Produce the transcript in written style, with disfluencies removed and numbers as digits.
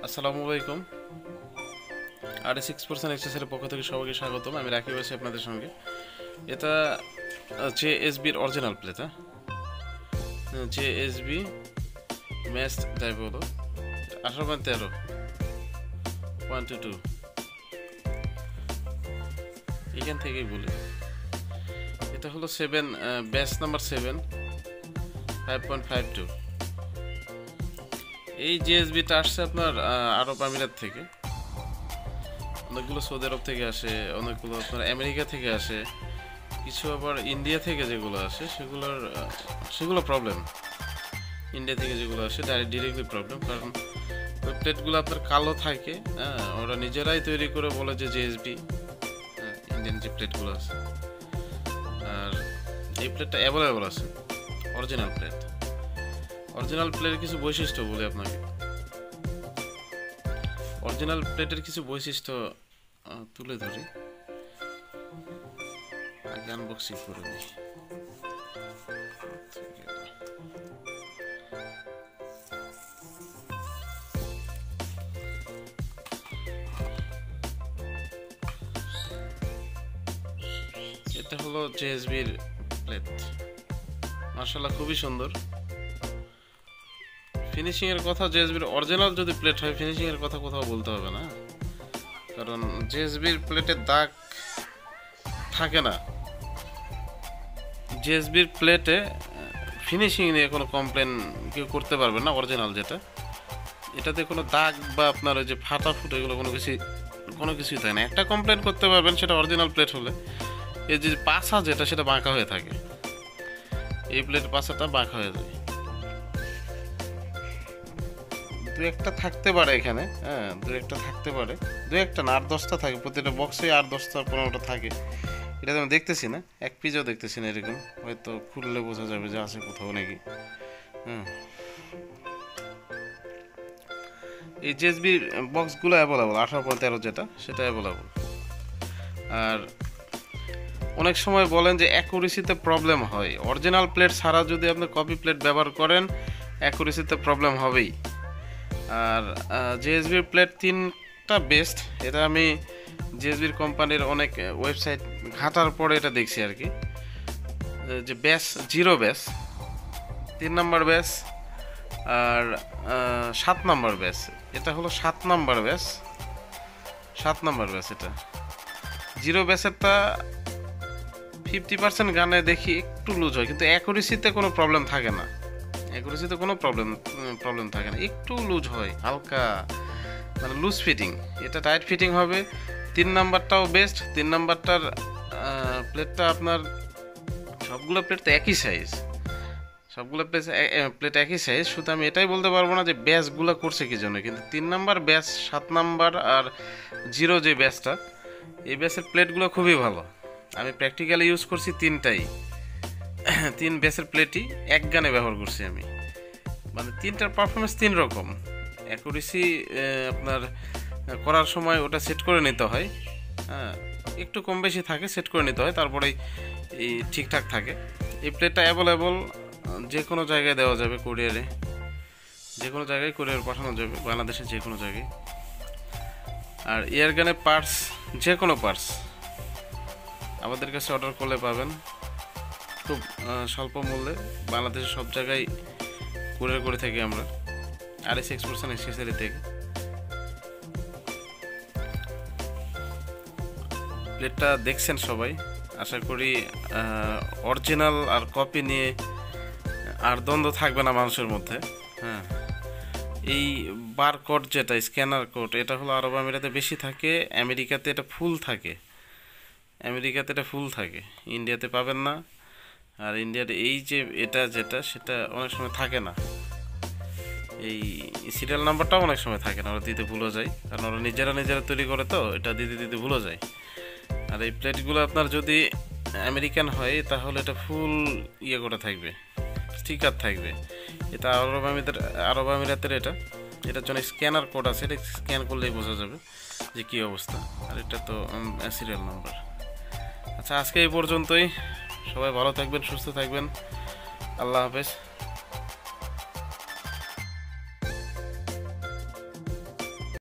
আসসালামু আলাইকুম। RS6% এক্সেসের পক্ষ থেকে সবাইকে স্বাগতম। আমি রাকিব আছি আপনাদের সঙ্গে। এটা JSBর অরিজিনাল প্লেট। JSB ম্যাস্ট ডাইভোলো 18.13.22 এখান থেকেই বলি। এটা হলো 7 ব্যাচ নাম্বার 7 5.52। এই JSBটা আসছে আপনার আরব আমিরাত থেকে, অনেকগুলো সৌদি আরব থেকে আসে, অনেকগুলো আপনার আমেরিকা থেকে আসে, কিছু আবার ইন্ডিয়া থেকে যেগুলো আসে সেগুলো প্রবলেম। ইন্ডিয়া থেকে যেগুলো আসে ডিরেক্টলি প্রবলেম, কারণ ওই প্লেটগুলো আপনার কালো থাকে। ওরা নিজেরাই তৈরি করে বলে যে JSB ইন্ডিয়ান যে প্লেটগুলো আছে। আর এই প্লেটটা অ্যাভেলেবল আছে, অরিজিনাল প্লেট। অরিজিনাল প্লেটের কিছু বৈশিষ্ট্য বলি আপনাকে। অরিজিনাল প্লেটের কিছু বৈশিষ্ট্য তুলে ধরি, আগে আনবক্সিং করে নিই। এটা হলো JSBর প্লেট, মাশাআল্লাহ খুবই সুন্দর। ফিনিশিং এর কথা, JSBর অরিজিনাল যদি প্লেট হয় ফিনিশিং এর কথা কোথাও বলতে হবে না, কারণ JSBর প্লেটের দাগ থাকে না। JSBর প্লেটে ফিনিশিং নিয়ে কোনো কমপ্লেন কেউ করতে পারবে না। অরিজিনাল যেটা, এটাতে কোনো দাগ বা আপনার ওই যে ফাটা ফুটো এগুলো কোনো কিছুই থাকে না। একটা কমপ্লেন করতে পারবেন, সেটা অরিজিনাল প্লেট হলে এই যে পাছা যেটা সেটা বাঁকা হয়ে থাকে। এই প্লেটের পাছাটা বাঁকা হয়ে যায়, দু একটা থাকতে পারে এখানে। দু একটা থাকতে পারে, দু একটা না, 8-10টা থাকে প্রতিটা বক্সে, 8-10টা 15টা থাকে। এটা তো আমি দেখতেছি না, এক পিসও দেখতেছি না এরকম। হয়তো খুললে বোঝা যাবে যে আছে কোথাও নাকি। এই JSB বক্সগুলো অ্যাভেলেবল, 18.13 যেটা সেটা অ্যাভেলেবল। আর অনেক সময় বলেন যে অ্যাকুরেসিতে প্রবলেম হয়। অরিজিনাল প্লেট ছাড়া যদি আপনি কপি প্লেট ব্যবহার করেন অ্যাকুরেসিতে প্রবলেম হবেই। আর JSBর প্লেট 3টা বেস্ট। এটা আমি JSBর কোম্পানির অনেক ওয়েবসাইট ঘাটার পরে এটা দেখছি আর কি, যে ব্যাস 0 ব্যাস, 3 নম্বর ব্যাস, আর 7 নম্বর ব্যাস। এটা হলো 7 নম্বর ব্যাস, 7 নম্বর ব্যাস। এটা 0 ব্যাসেরটা 50% গানে দেখি একটু লুজ হয়, কিন্তু অ্যাকুরেসিতে কোনো প্রবলেম থাকে না। অ্যাকুরেসিতে কোনো প্রবলেম থাকে না, একটু লুজ হয় হালকা, মানে লুজ ফিটিং। এটা টাইট ফিটিং হবে। 3 নাম্বারটাও বেস্ট। 3 নাম্বারটার প্লেটটা আপনার সবগুলো প্লেট তো একই সাইজ, সবগুলো প্লেট একই সাইজ। শুধু আমি এটাই বলতে পারবো না যে ব্যাসগুলো করছে কি জন্য, কিন্তু 3 নাম্বার ব্যাস, 7 নাম্বার আর 0 যে ব্যাসটা, এই ব্যাসের প্লেটগুলো খুবই ভালো। আমি প্র্যাকটিক্যালি ইউজ করছি 3টাই, 3 ব্যাসের প্লেটই এক গানে ব্যবহার করছি আমি। মানে 3টার পারফরমেন্স 3 রকম। অ্যাকুরেসি আপনার করার সময় ওটা সেট করে নিতে হয়, একটু কম বেশি থাকে, সেট করে নিতে হয়, তারপরেই এই ঠিকঠাক থাকে। এই প্লেটটা অ্যাভেলেবল, যে কোনো জায়গায় দেওয়া যাবে, কুরিয়ারে যে কোনো জায়গায় কুরিয়ার পাঠানো যাবে, বাংলাদেশের যে কোনো জায়গায়। আর এয়ারগানের পার্টস, যে কোনো পার্টস আমাদের কাছে অর্ডার করলে পাবেন খুব স্বল্প মূল্যে। বাংলাদেশের সব জায়গায় কুরিয়ার করে থাকি আমরা, RS6% এক্সেসরি থেকে। প্লেটটা দেখছেন সবাই, আশা করি অরিজিনাল আর কপি নিয়ে আর দ্বন্দ্ব থাকবে না মানুষের মধ্যে। এই বারকোড যেটা স্ক্যানার কোড, এটা হলো আরব আমিরাতে বেশি থাকে, আমেরিকাতে এটা ফুল থাকে। ইন্ডিয়াতে পাবেন না। আর ইন্ডিয়াতে এই যে এটা যেটা, সেটা অনেক সময় থাকে না। এই সিরিয়াল নাম্বারটাও অনেক সময় থাকে না, ওরা দিতে ভুলে যায়, কারণ ওরা নিজেরা তৈরি করে, তো এটা দিতে ভুলে যায়। আর এই প্লেটগুলো আপনার যদি আমেরিকান হয় তাহলে এটা ফুল ইয়ে করে থাকবে, স্টিকার থাকবে। এটা আরব আমিরাতের এটার জন্য স্ক্যানার কোড আছে, এটা স্ক্যান করলেই বোঝা যাবে যে কী অবস্থা। আর এটা তো সিরিয়াল নাম্বার। আচ্ছা, আজকে এই পর্যন্তই। সবাই ভালো থাকবেন, সুস্থ থাকবেন। আল্লাহ হাফেজ।